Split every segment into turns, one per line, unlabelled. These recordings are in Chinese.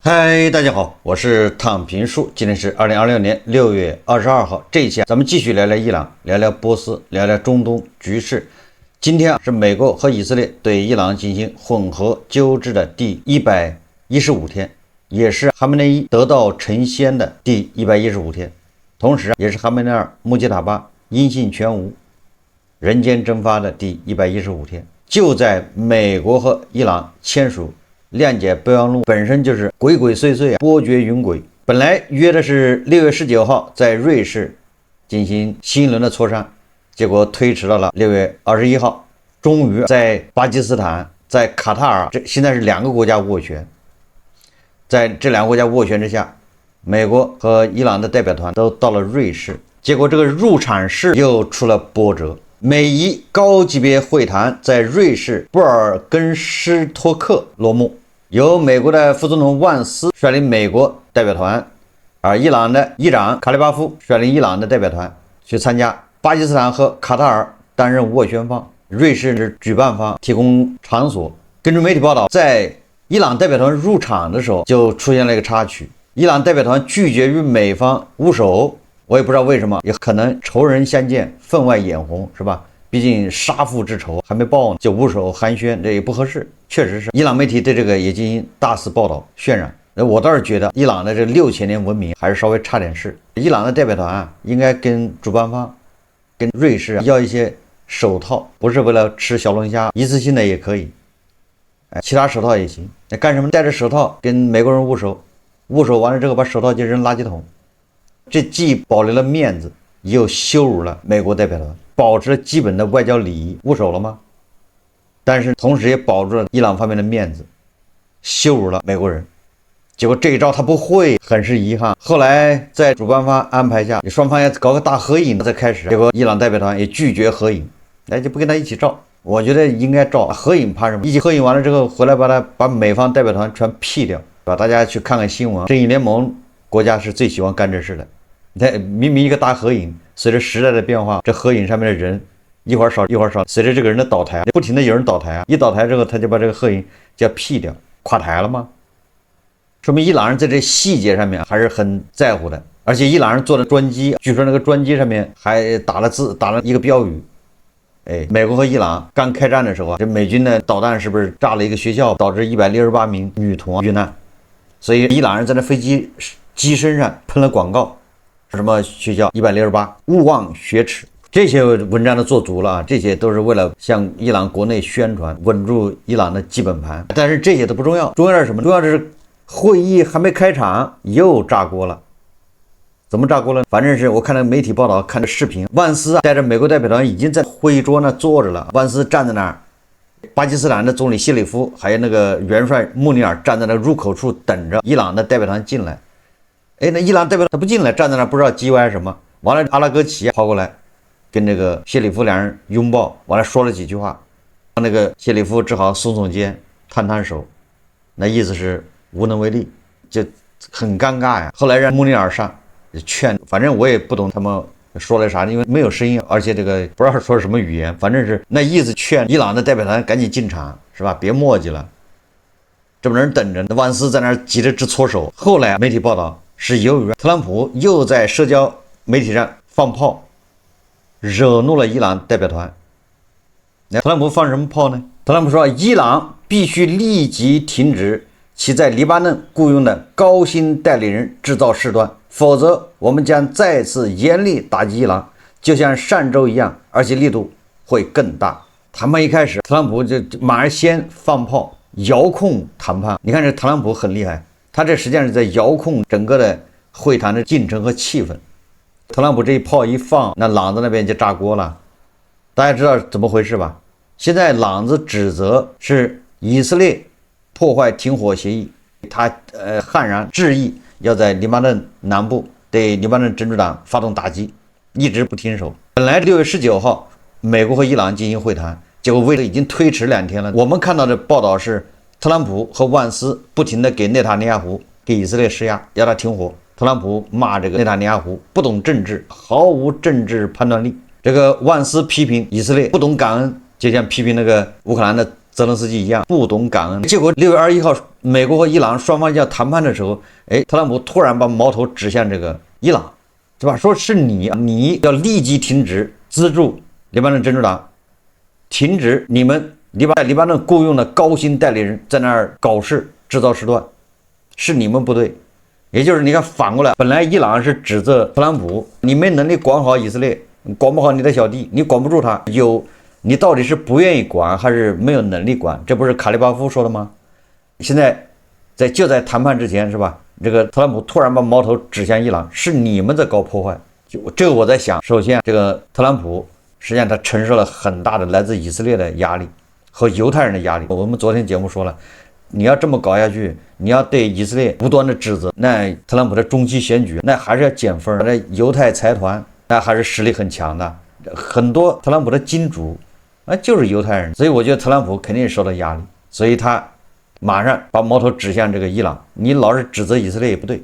嗨，大家好，我是躺平树，今天是2026年6月22号。这一期咱们继续聊聊伊朗，聊聊波斯，聊聊中东局势。今天是美国和以色列对伊朗进行混合纠治的第115天，也是哈梅内伊得道成仙的第115天，同时也是哈梅内尔穆吉塔巴音信全无、人间蒸发的第115天。就在美国和伊朗签署谅解备忘录本身就是鬼鬼祟祟波谲云诡。本来约的是6月19号在瑞士进行新一轮的磋商，结果推迟到了6月21号。终于在巴基斯坦、在卡塔尔，现在是两个国家斡旋，在这两个国家斡旋之下，美国和伊朗的代表团都到了瑞士，结果这个入场式又出了波折。美伊高级别会谈在瑞士布尔根施托克落幕，由美国的副总统万斯率领美国代表团，而伊朗的议长卡利巴夫率领伊朗的代表团去参加。巴基斯坦和卡塔尔担任斡旋方，瑞士是举办方，提供场所。根据媒体报道，在伊朗代表团入场的时候就出现了一个插曲，伊朗代表团拒绝与美方握手。我也不知道为什么，也可能仇人相见分外眼红，是吧？毕竟杀父之仇还没报呢，就握手寒暄，这也不合适。确实是，伊朗媒体对这个也进行大肆报道渲染。我倒是觉得伊朗的这6000年文明还是稍微差点事。伊朗的代表团应该跟主办方、跟瑞士要一些手套，不是为了吃小龙虾，一次性的也可以，其他手套也行。那干什么？戴着手套跟美国人握手，握手完了之后把手套就扔垃圾桶。这既保留了面子，又羞辱了美国代表团，保持了基本的外交礼仪。握手了吗？但是同时也保住了伊朗方面的面子，羞辱了美国人。结果这一招他不会，很是遗憾。后来在主办方安排下，双方也搞个大合影再开始，结果伊朗代表团也拒绝合影，就不跟他一起照。我觉得应该照合影，怕什么？一起合影完了之后回来把美方代表团全P掉，大家去看看新闻，正义联盟国家是最喜欢干这事的。明明一个大合影，随着时代的变化，这合影上面的人一会儿少一会儿少，随着这个人的倒台，不停的有人倒台一倒台之后他就把这个合影就要 P 掉，垮台了吗？说明伊朗人在这细节上面还是很在乎的。而且伊朗人坐的专机，据说那个专机上面还打了字，打了一个标语。美国和伊朗刚开战的时候这美军的导弹是不是炸了一个学校，导致168名女童遇难？所以伊朗人在那飞机机身上喷了广告，什么学校168，勿忘学耻。这些文章都做足了，这些都是为了向伊朗国内宣传，稳住伊朗的基本盘。但是这些都不重要，重要的是什么？重要的是会议还没开场又炸锅了。怎么炸锅了？反正是我看了媒体报道，看着视频，万斯带着美国代表团已经在会议桌那坐着了，万斯站在那儿，巴基斯坦的总理谢里夫还有那个元帅穆尼尔站在那入口处等着伊朗的代表团进来。那伊朗代表他不进来，站在那不知道叽歪什么。完了，阿拉格齐跑过来跟这个谢里夫两人拥抱，完了说了几句话，那个谢里夫只好耸耸肩摊摊手，那意思是无能为力，就很尴尬呀。后来让穆尼尔上劝，反正我也不懂他们说了啥，因为没有声音，而且这个不知道说什么语言，反正是那意思劝伊朗的代表团赶紧进场，是吧？别磨叽了，这么人等着。万斯在那儿急着直搓手。后来媒体报道是由于特朗普又在社交媒体上放炮，惹怒了伊朗代表团。特朗普放什么炮呢？特朗普说伊朗必须立即停止其在黎巴嫩雇佣的高薪代理人制造事端，否则我们将再次严厉打击伊朗，就像上周一样，而且力度会更大。谈判一开始，特朗普就马上先放炮遥控谈判。你看这特朗普很厉害，他这实际上是在遥控整个的会谈的进程和气氛。特朗普这一炮一放，那朗子那边就炸锅了。大家知道怎么回事吧？现在朗子指责是以色列破坏停火协议，他悍然执意要在黎巴嫩南部对黎巴嫩真主党发动打击，一直不停手。本来6月19号美国和伊朗进行会谈，结果为了已经推迟2天了。我们看到的报道是特朗普和万斯不停地给内塔尼亚胡、给以色列施压，要他停火。特朗普骂这个内塔尼亚胡不懂政治，毫无政治判断力。这个万斯批评以色列不懂感恩，就像批评那个乌克兰的泽连斯基一样不懂感恩。结果6月21号，美国和伊朗双方要谈判的时候，特朗普突然把矛头指向这个伊朗，是吧？说是你要立即停止资助黎巴嫩真主党，停止你们黎巴嫩雇佣的高薪代理人在那儿搞事制造事端，是你们不对。也就是你看反过来，本来伊朗是指责特朗普你没能力管好以色列，管不好你的小弟，你管不住他，你到底是不愿意管还是没有能力管？这不是卡利巴夫说的吗？现在就在谈判之前，是吧？这个特朗普突然把矛头指向伊朗，是你们在搞破坏。这个我在想，首先这个特朗普实际上他承受了很大的来自以色列的压力和犹太人的压力。我们昨天节目说了，你要这么搞下去，你要对以色列不断的指责，那特朗普的中期选举那还是要减分。那犹太财团那还是实力很强的，很多特朗普的金主就是犹太人，所以我觉得特朗普肯定是受到压力，所以他马上把矛头指向这个伊朗。你老是指责以色列也不对，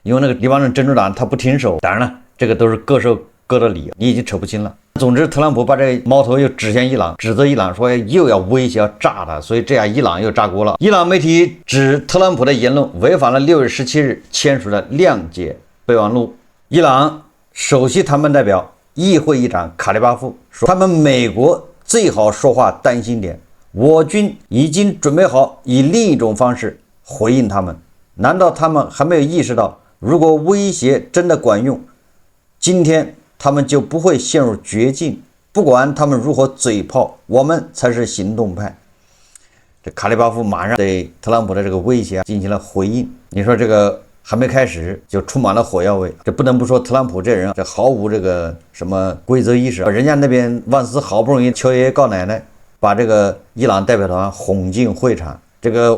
因为那个黎巴嫩真主党他不停手，当然了，这个都是各受各的理，你已经扯不清了。总之，特朗普把这个矛头又指向伊朗，指责伊朗说又要威胁要炸他，所以这样伊朗又炸锅了。伊朗媒体指特朗普的言论违反了6月17日签署的谅解备忘录。伊朗首席谈判代表议会议长卡利巴夫说，他们美国最好说话担心点，我军已经准备好以另一种方式回应他们。难道他们还没有意识到，如果威胁真的管用，今天他们就不会陷入绝境？不管他们如何嘴炮，我们才是行动派。这卡利巴夫马上对特朗普的这个威胁进行了回应。你说这个还没开始就充满了火药味，这不能不说特朗普这人这毫无这个什么规则意识。人家那边万斯好不容易求爷爷告奶奶，把这个伊朗代表团哄进会场，这个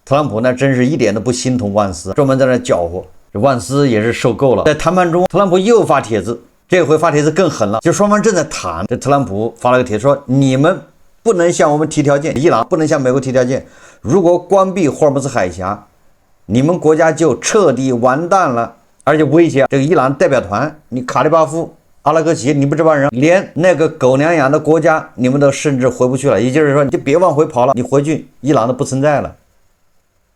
特朗普呢真是一点都不心疼万斯，专门在那搅和。这万斯也是受够了。在谈判中，特朗普又发帖子，这回发帖子更狠了，就双方正在谈，这特朗普发了个帖说，你们不能向我们提条件，伊朗不能向美国提条件，如果关闭霍尔木兹海峡，你们国家就彻底完蛋了。而且威胁这个伊朗代表团，你卡利巴夫、阿拉格齐，你们这帮人连那个狗娘养的国家你们都甚至回不去了，也就是说你就别往回跑了，你回去伊朗都不存在了。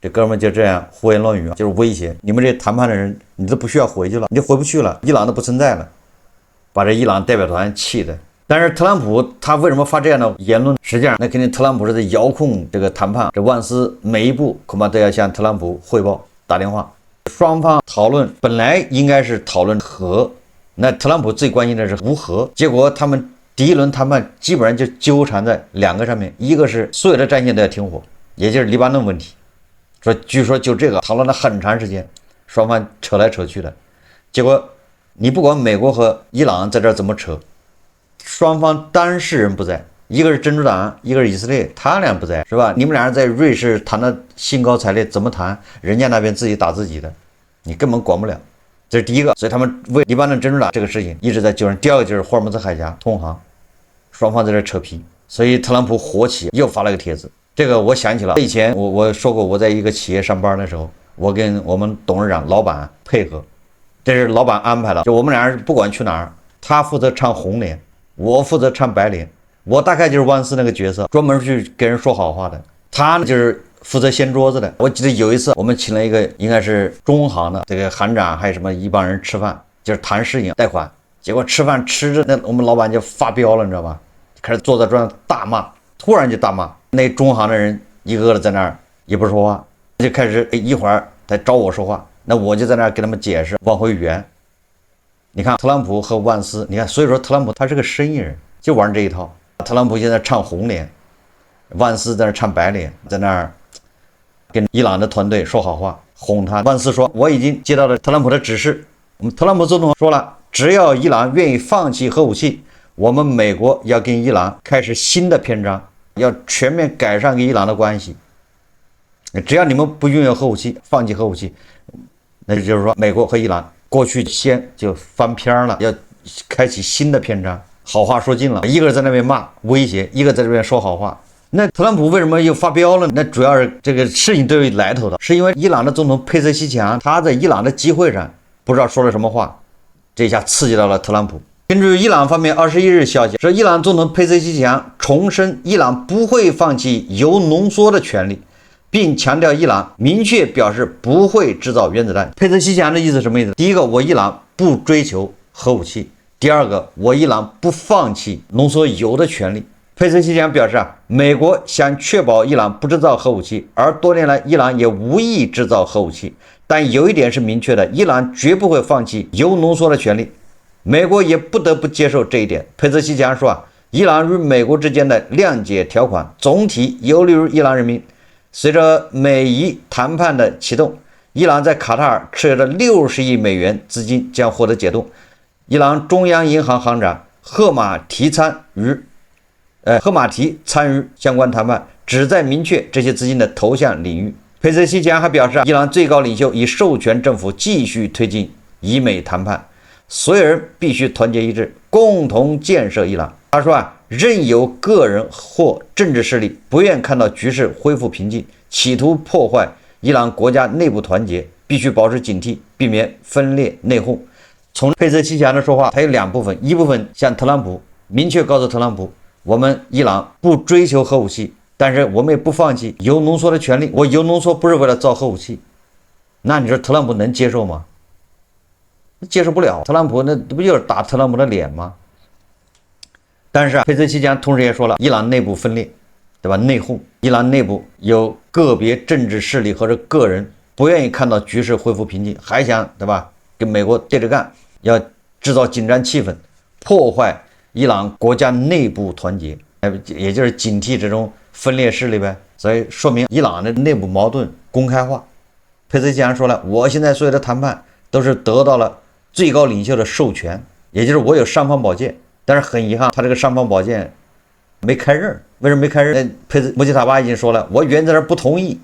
这哥们就这样胡言乱语，就是威胁你们这谈判的人，你都不需要回去了，你就回不去了，伊朗都不存在了，把这伊朗代表团气的。但是特朗普他为什么发这样的言论？实际上那肯定特朗普是在遥控这个谈判，这万斯每一步恐怕都要向特朗普汇报打电话。双方讨论本来应该是讨论和，那特朗普最关心的是无和，结果他们第一轮谈判基本上就纠缠在两个上面，一个是所有的战线都要停火，也就是黎巴嫩问题。据说就这个讨论了很长时间，双方扯来扯去的，结果你不管美国和伊朗在这怎么扯，双方当事人不在，一个是真主党，一个是以色列，他俩不在，是吧？你们俩人在瑞士谈的兴高采烈，怎么谈？人家那边自己打自己的，你根本管不了。这是第一个，所以他们为黎巴嫩真主党这个事情一直在纠缠。第二个就是霍尔木兹海峡通航，双方在这扯皮，所以特朗普火起，又发了个帖子。这个我想起了以前我说过，我在一个企业上班的时候，我跟我们董事长老板配合，这是老板安排的，就我们俩人不管去哪儿，他负责唱红脸，我负责唱白脸，我大概就是万斯那个角色，专门去跟人说好话的，他呢就是负责掀桌子的。我记得有一次我们请了一个应该是中行的这个行长，还有什么一帮人吃饭，就是谈事情贷款，结果吃饭吃着，那我们老板就发飙了，你知道吧？开始坐在桌上大骂，突然就大骂，那中行的人一个个的在那儿也不说话，就开始一会儿他找我说话，那我就在那儿给他们解释往回圆。你看特朗普和万斯，你看，所以说特朗普他是个生意人，就玩这一套。特朗普现在唱红脸，万斯在那唱白脸，在那儿跟伊朗的团队说好话，哄他。万斯说我已经接到了特朗普的指示，我们特朗普总统说了，只要伊朗愿意放弃核武器，我们美国要跟伊朗开始新的篇章，要全面改善跟伊朗的关系。只要你们不拥有核武器，放弃核武器，那就是说美国和伊朗过去先就翻篇了，要开启新的篇章。好话说尽了，一个人在那边骂威胁，一个在这边说好话。那特朗普为什么又发飙了？那主要是这个事情都有来头的，是因为伊朗的总统佩泽希强他在伊朗的集会上不知道说了什么话，这一下刺激到了特朗普。根据伊朗方面21日消息，说伊朗总统佩泽西奇扬重申伊朗不会放弃铀浓缩的权利，并强调伊朗明确表示不会制造原子弹。佩泽西奇扬的意思是什么意思？第一个，我伊朗不追求核武器；第二个，我伊朗不放弃浓缩铀的权利。佩泽西奇扬表示美国想确保伊朗不制造核武器，而多年来伊朗也无意制造核武器。但有一点是明确的，伊朗绝不会放弃铀浓缩的权利，美国也不得不接受这一点。佩泽西奇扬说伊朗与美国之间的谅解条款总体有利于伊朗人民。随着美伊谈判的启动，伊朗在卡塔尔持有的60亿美元资金将获得解冻。伊朗中央银行行长赫马提参与相关谈判，旨在明确这些资金的投向领域。佩泽西奇扬还表示，伊朗最高领袖已授权政府继续推进以美谈判，所有人必须团结一致，共同建设伊朗。他说任有个人或政治势力不愿看到局势恢复平静，企图破坏伊朗国家内部团结，必须保持警惕，避免分裂内讧。从佩泽西奇扬的说话，他有两部分，一部分向特朗普明确告诉特朗普，我们伊朗不追求核武器，但是我们也不放弃铀浓缩的权利。我铀浓缩不是为了造核武器，那你说特朗普能接受吗？接受不了。特朗普那不就是打特朗普的脸吗？但是佩泽西奇扬同时也说了，伊朗内部分裂，对吧？内讧，伊朗内部有个别政治势力或者个人不愿意看到局势恢复平静，还想，对吧，跟美国对着干，要制造紧张气氛，破坏伊朗国家内部团结，也就是警惕这种分裂势力呗。所以说明伊朗的内部矛盾公开化。佩泽西奇扬说了，我现在所有的谈判都是得到了最高领袖的授权，也就是我有尚方宝剑。但是很遗憾，他这个尚方宝剑没开刃。为什么没开刃？穆吉塔巴已经说了，我原则上不同意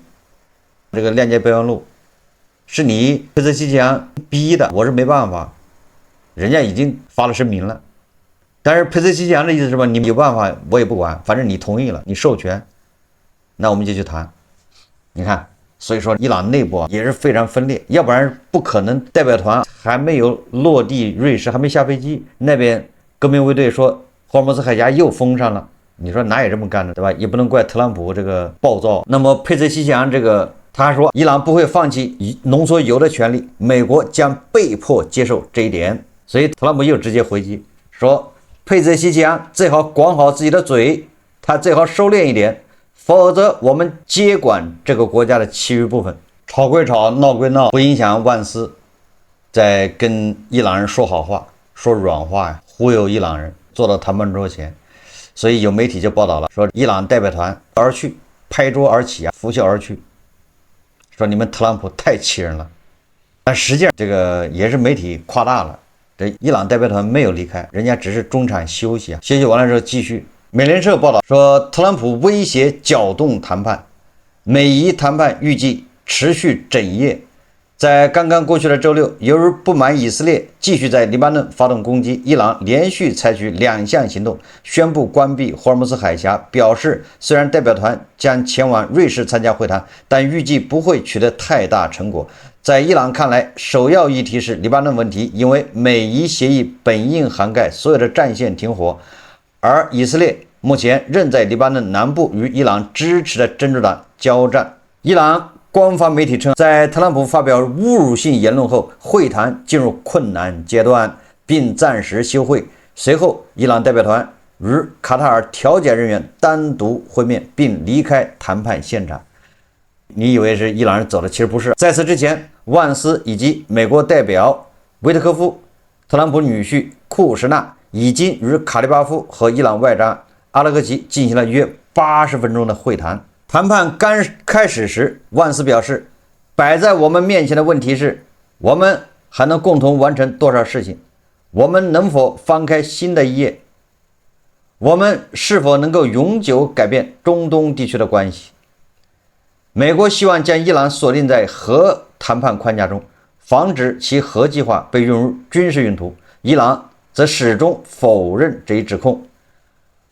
这个谅解备忘录，是你佩泽西奇扬逼的，我是没办法。人家已经发了声明了，但是佩泽西奇扬的意思是吧？你有办法我也不管，反正你同意了，你授权，那我们就去谈。你看，所以说伊朗内部也是非常分裂，要不然不可能代表团还没有落地瑞士，还没下飞机，那边革命卫队说霍尔木兹海峡又封上了，你说哪有这么干的，对吧？也不能怪特朗普这个暴躁。那么佩泽西奇扬这个他说，伊朗不会放弃浓缩铀的权利，美国将被迫接受这一点。所以特朗普又直接回击说，佩泽西奇扬最好管好自己的嘴，他最好收敛一点，否则我们接管这个国家的其余部分。吵归吵，闹归闹，不影响万斯在跟伊朗人说好话，说软话呀，忽悠伊朗人坐到谈判桌前。所以有媒体就报道了，说伊朗代表团而去，拍桌而起拂袖而去，说你们特朗普太气人了。但实际上这个也是媒体夸大了，这伊朗代表团没有离开，人家只是中场休息休息完了之后继续。美联社报道说，特朗普威胁搅动谈判，美伊谈判预计持续整夜。在刚刚过去的周六，由于不满以色列继续在黎巴嫩发动攻击，伊朗连续采取2项行动，宣布关闭霍尔木兹海峡，表示虽然代表团将前往瑞士参加会谈，但预计不会取得太大成果。在伊朗看来，首要议题是黎巴嫩问题，因为美伊协议本应涵盖所有的战线停火，而以色列目前仍在黎巴嫩南部与伊朗支持的真主党交战。伊朗官方媒体称，在特朗普发表侮辱性言论后，会谈进入困难阶段，并暂时休会。随后，伊朗代表团与卡塔尔调解人员单独会面，并离开谈判现场。你以为是伊朗人走了，其实不是。在此之前，万斯以及美国代表维特科夫、特朗普女婿库什纳已经与卡利巴夫和伊朗外长阿勒格齐进行了约80分钟的会谈。谈判刚开始时，万斯表示，摆在我们面前的问题是，我们还能共同完成多少事情？我们能否翻开新的一页？我们是否能够永久改变中东地区的关系？美国希望将伊朗锁定在核谈判框架中，防止其核计划被用于军事用途。伊朗则始终否认这一指控。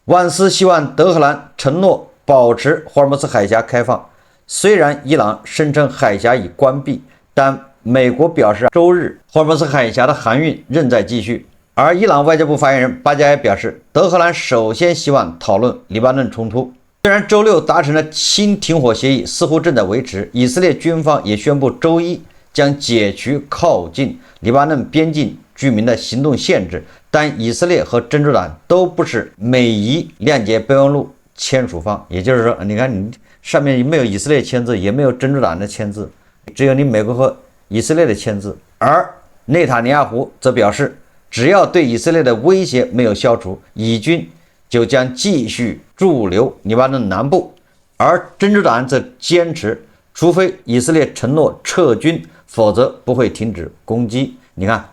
万斯希望德黑兰承诺保持霍尔木兹海峡开放，虽然伊朗声称海峡已关闭，但美国表示周日霍尔木兹海峡的航运仍在继续。而伊朗外交部发言人巴加耶表示，德黑兰首先希望讨论黎巴嫩冲突。虽然周六达成了新停火协议，似乎正在维持，以色列军方也宣布周一将解除靠近黎巴嫩边境居民的行动限制，但以色列和真主党都不是美伊谅解备忘录签署方。也就是说，你看你上面没有以色列签字，也没有真主党的签字，只有你美国和以色列的签字。而内塔尼亚胡则表示，只要对以色列的威胁没有消除，以军就将继续驻留黎巴嫩南部。而真主党则坚持，除非以色列承诺撤军，否则不会停止攻击。你看，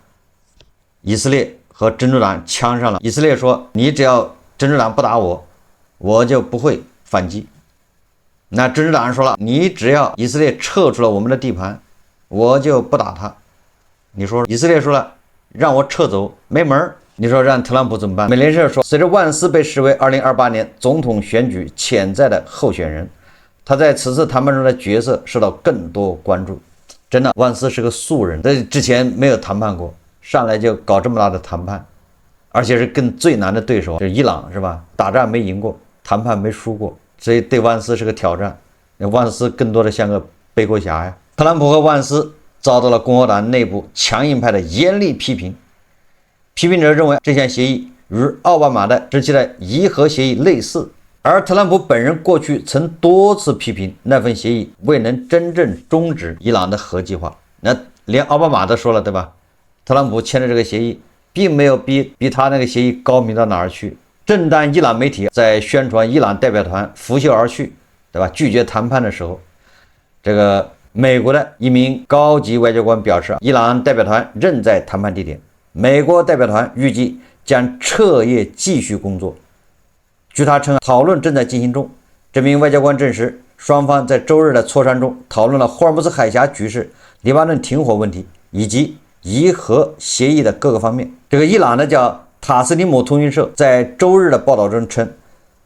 以色列和真主党呛上了。以色列说，你只要真主党不打我，我就不会反击。那真主党说了，你只要以色列撤出了我们的地盘，我就不打他。你说以色列说了，让我撤走没门儿。你说让特朗普怎么办？美联社说，随着万斯被视为2028年总统选举潜在的候选人，他在此次谈判中的角色受到更多关注。真的，万斯是个素人，在之前没有谈判过，上来就搞这么大的谈判，而且是跟最难的对手就是伊朗，是吧？打仗没赢过，谈判没输过，所以对万斯是个挑战。万斯更多的像个背锅侠呀。特朗普和万斯遭到了共和党内部强硬派的严厉批评。批评者认为这项协议与奥巴马的时期的伊核协议类似，而特朗普本人过去曾多次批评那份协议未能真正终止伊朗的核计划。那连奥巴马都说了，对吧？特朗普签的这个协议并没有比他那个协议高明到哪儿去。正当伊朗媒体在宣传伊朗代表团拂袖而去，对吧？拒绝谈判的时候，这个美国的一名高级外交官表示，伊朗代表团仍在谈判地点，美国代表团预计将彻夜继续工作。据他称，讨论正在进行中。这名外交官证实，双方在周日的磋商中讨论了霍尔木兹海峡局势、黎巴嫩停火问题以及伊核协议的各个方面。这个伊朗的叫塔斯尼姆通讯社在周日的报道中称，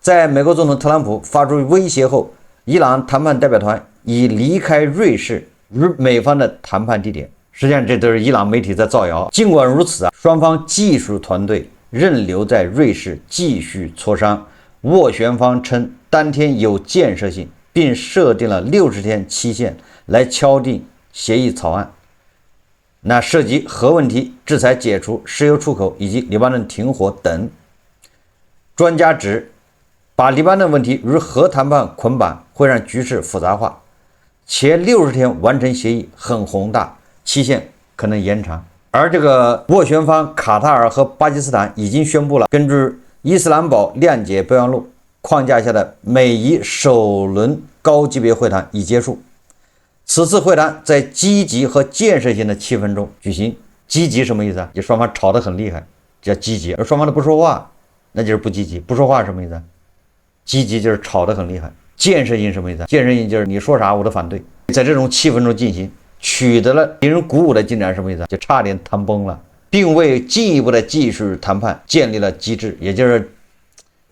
在美国总统特朗普发出威胁后，伊朗谈判代表团已离开瑞士与美方的谈判地点。实际上这都是伊朗媒体在造谣。尽管如此双方技术团队仍留在瑞士继续磋商。斡旋方称当天有建设性，并设定了60天期限来敲定协议草案。那涉及核问题、制裁解除、石油出口以及黎巴嫩停火等。专家指，把黎巴嫩问题与核谈判捆绑会让局势复杂化，且60天完成协议很宏大，期限可能延长。而这个斡旋方卡塔尔和巴基斯坦已经宣布了，根据伊斯兰堡谅解备忘录框架下的美伊首轮高级别会谈已结束。此次会谈在积极和建设性的气氛中举行。积极什么意思啊？就双方吵得很厉害，叫积极。而双方都不说话，那就是不积极。不说话什么意思啊？积极就是吵得很厉害。建设性什么意思啊？建设性就是你说啥我都反对。在这种气氛中进行，取得了令人鼓舞的进展，什么意思啊？就差点谈崩了，并为进一步的技术谈判建立了机制。也就是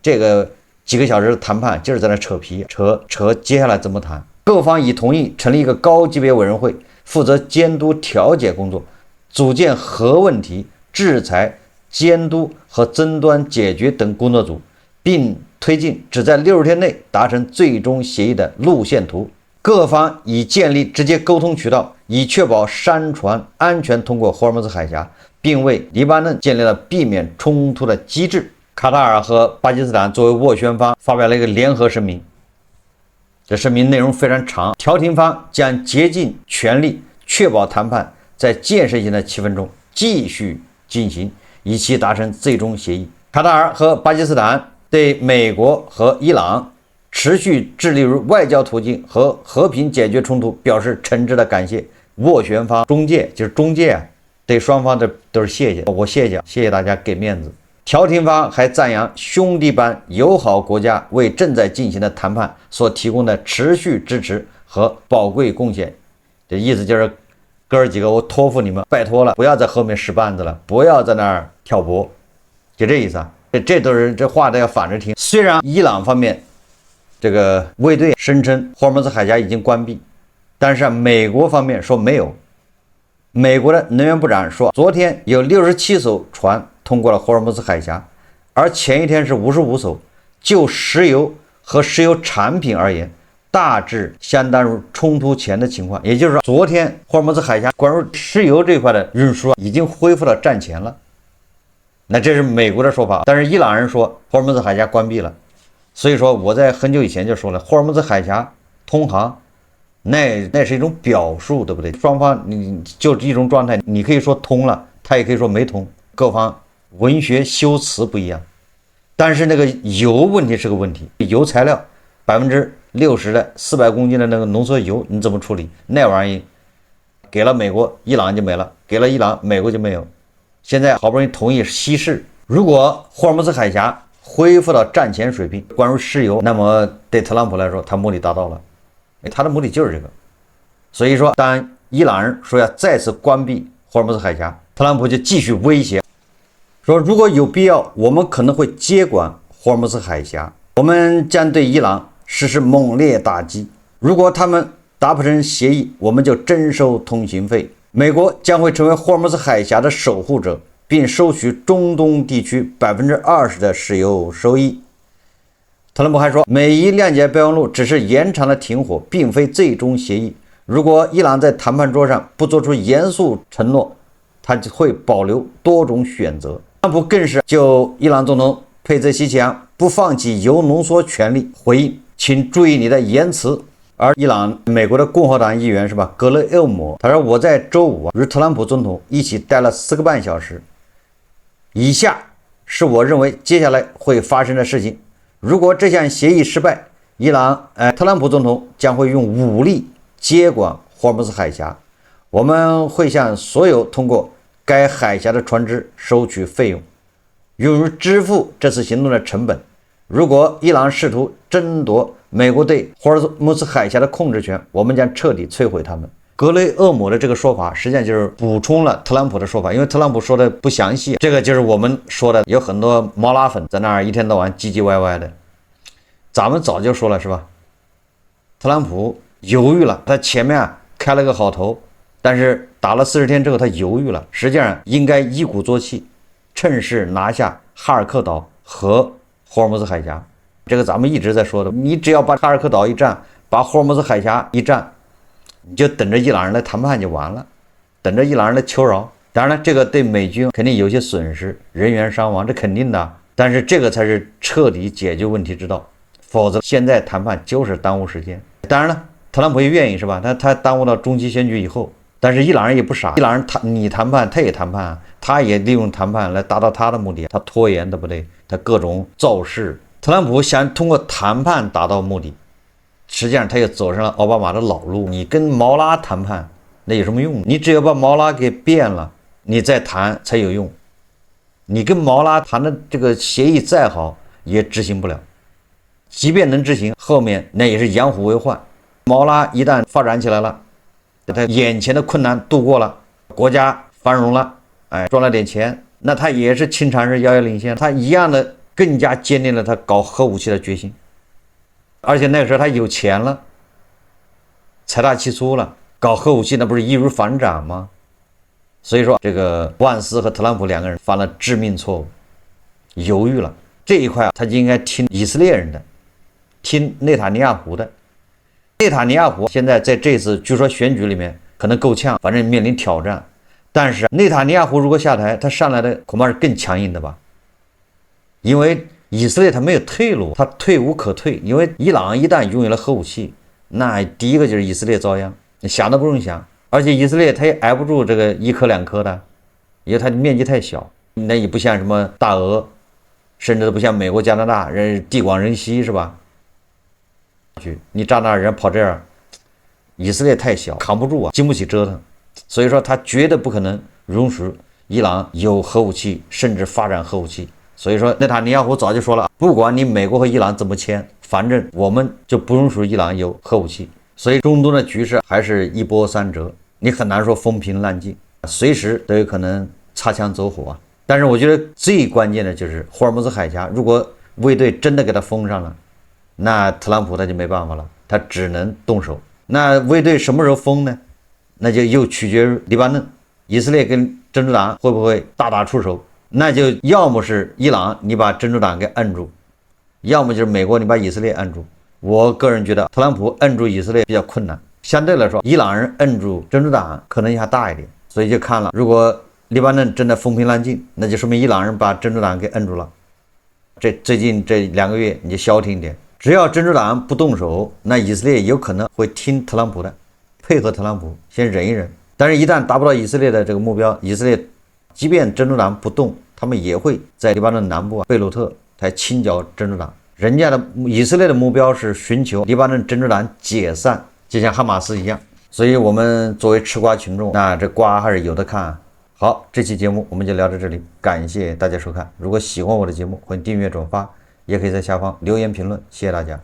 这个几个小时的谈判就是在那扯皮，扯接下来怎么谈。各方已同意成立一个高级别委员会，负责监督调解工作，组建核问题、制裁、监督和争端解决等工作组，并推进只在60天内达成最终协议的路线图。各方已建立直接沟通渠道，以确保商船安全通过霍尔木兹海峡，并为黎巴嫩建立了避免冲突的机制。卡塔尔和巴基斯坦作为斡旋方发表了一个联合声明，这声明内容非常长。调停方将竭尽全力确保谈判在建设性的气氛中继续进行，以期达成最终协议。卡塔尔和巴基斯坦对美国和伊朗持续致力于外交途径和和平解决冲突表示诚挚的感谢。斡旋方中介就是中介啊，对双方的都是谢谢，我谢谢大家给面子。调停方还赞扬兄弟般友好国家为正在进行的谈判所提供的持续支持和宝贵贡献。这意思就是哥儿几个，我托付你们，拜托了，不要在后面使绊子了，不要在那儿挑拨，就这意思啊。这都是这话都要反着听。虽然伊朗方面这个卫队声称霍尔木兹海峡已经关闭，但是美国方面说没有。美国的能源部长说，昨天有67艘船通过了霍尔木兹海峡，而前一天是55艘。就石油和石油产品而言，大致相当于冲突前的情况。也就是说，昨天霍尔木兹海峡关于石油这块的运输已经恢复到战前了。那这是美国的说法，但是伊朗人说霍尔木兹海峡关闭了。所以说我在很久以前就说了，霍尔木兹海峡通航，那是一种表述，对不对？双方你就一种状态，你可以说通了，他也可以说没通，各方文学修辞不一样。但是那个油问题是个问题，油材料60%的400公斤的那个浓缩油，你怎么处理？那玩意给了美国，伊朗就没了；给了伊朗，美国就没有。现在好不容易同意稀释，如果霍尔木兹海峡恢复到战前水平，关于石油，那么对特朗普来说，他目的达到了，他的目的就是这个。所以说，当伊朗人说要再次关闭霍尔木兹海峡，特朗普就继续威胁说，如果有必要，我们可能会接管霍尔木兹海峡，我们将对伊朗实施猛烈打击。如果他们达不成协议，我们就征收通行费。美国将会成为霍尔木兹海峡的守护者，并收取中东地区20%的石油收益。特朗普还说，美伊谅解备忘录只是延长了停火，并非最终协议。如果伊朗在谈判桌上不做出严肃承诺，他就会保留多种选择。特朗普更是就伊朗总统佩泽西奇扬不放弃铀浓缩权利回应，请注意你的言辞。而伊朗美国的共和党议员是吧，格雷厄姆，他说我在周五与特朗普总统一起待了4个半小时。以下是我认为接下来会发生的事情。如果这项协议失败，特朗普总统将会用武力接管霍尔木兹海峡。我们会向所有通过该海峡的船只收取费用，用于支付这次行动的成本。如果伊朗试图争夺美国对霍尔木兹海峡的控制权，我们将彻底摧毁他们。格雷厄姆的这个说法实际上就是补充了特朗普的说法，因为特朗普说的不详细，这个就是我们说的有很多毛拉粉在那儿一天到晚唧唧歪歪的。咱们早就说了是吧，特朗普犹豫了，他前面开了个好头，但是打了40天之后他犹豫了，实际上应该一鼓作气，趁势拿下哈尔克岛和霍尔木兹海峡。这个咱们一直在说的，你只要把哈尔克岛一占，把霍尔木兹海峡一占，你就等着伊朗人来谈判就完了，等着伊朗人来求饶。当然了，这个对美军肯定有些损失，人员伤亡，这肯定的，但是这个才是彻底解决问题之道，否则现在谈判就是耽误时间。当然了，特朗普也愿意是吧，他耽误到中期选举以后，但是伊朗人也不傻，伊朗人你谈判他也谈判，他也利用谈判来达到他的目的，他拖延对不对，他各种造势。特朗普想通过谈判达到目的，实际上他也走上了奥巴马的老路。你跟毛拉谈判那有什么用？你只有把毛拉给变了，你再谈才有用。你跟毛拉谈的这个协议再好也执行不了，即便能执行，后面那也是养虎为患。毛拉一旦发展起来了，他眼前的困难度过了，国家繁荣了，赚了点钱，那他也是清场是遥遥领先，他一样的更加坚定了他搞核武器的决心。而且那个时候他有钱了，财大气粗了，搞核武器那不是易如反掌吗？所以说这个万斯和特朗普两个人犯了致命错误，犹豫了。这一块他就应该听以色列人的，听内塔尼亚胡的。内塔尼亚胡现在在这次据说选举里面可能够呛，反正面临挑战。但是内塔尼亚胡如果下台，他上来的恐怕是更强硬的吧，因为以色列他没有退路，他退无可退。因为伊朗一旦拥有了核武器，那第一个就是以色列遭殃，你想都不用想。而且以色列他也挨不住这个一颗两颗的，因为它的面积太小，那也不像什么大俄，甚至都不像美国加拿大，人地广人稀是吧？你炸那人跑这儿，以色列太小，扛不住啊，经不起折腾。所以说他绝对不可能容许伊朗有核武器，甚至发展核武器。所以说内塔尼亚胡早就说了，不管你美国和伊朗怎么签，反正我们就不容许伊朗有核武器。所以中东的局势还是一波三折，你很难说风平浪静，随时都有可能擦枪走火啊。但是我觉得最关键的就是霍尔木兹海峡，如果卫队真的给他封上了，那特朗普他就没办法了，他只能动手。那卫队什么时候封呢？那就又取决于黎巴嫩、以色列跟真主党会不会大打出手，那就要么是伊朗你把真主党给摁住，要么就是美国你把以色列摁住。我个人觉得特朗普摁住以色列比较困难，相对来说伊朗人摁住真主党可能性还大一点。所以就看了，如果黎巴嫩真的风平浪静，那就说明伊朗人把真主党给摁住了。最近这2个月你就消停一点，只要真主党不动手，那以色列有可能会听特朗普的，配合特朗普先忍一忍。但是一旦达不到以色列的这个目标，以色列即便真主党不动，他们也会在黎巴嫩南部贝鲁特来清剿真主党。人家的以色列的目标是寻求黎巴嫩真主党解散，就像哈马斯一样。所以我们作为吃瓜群众，那这瓜还是有的看。好，这期节目我们就聊到这里，感谢大家收看。如果喜欢我的节目，欢迎订阅转发，也可以在下方留言评论，谢谢大家。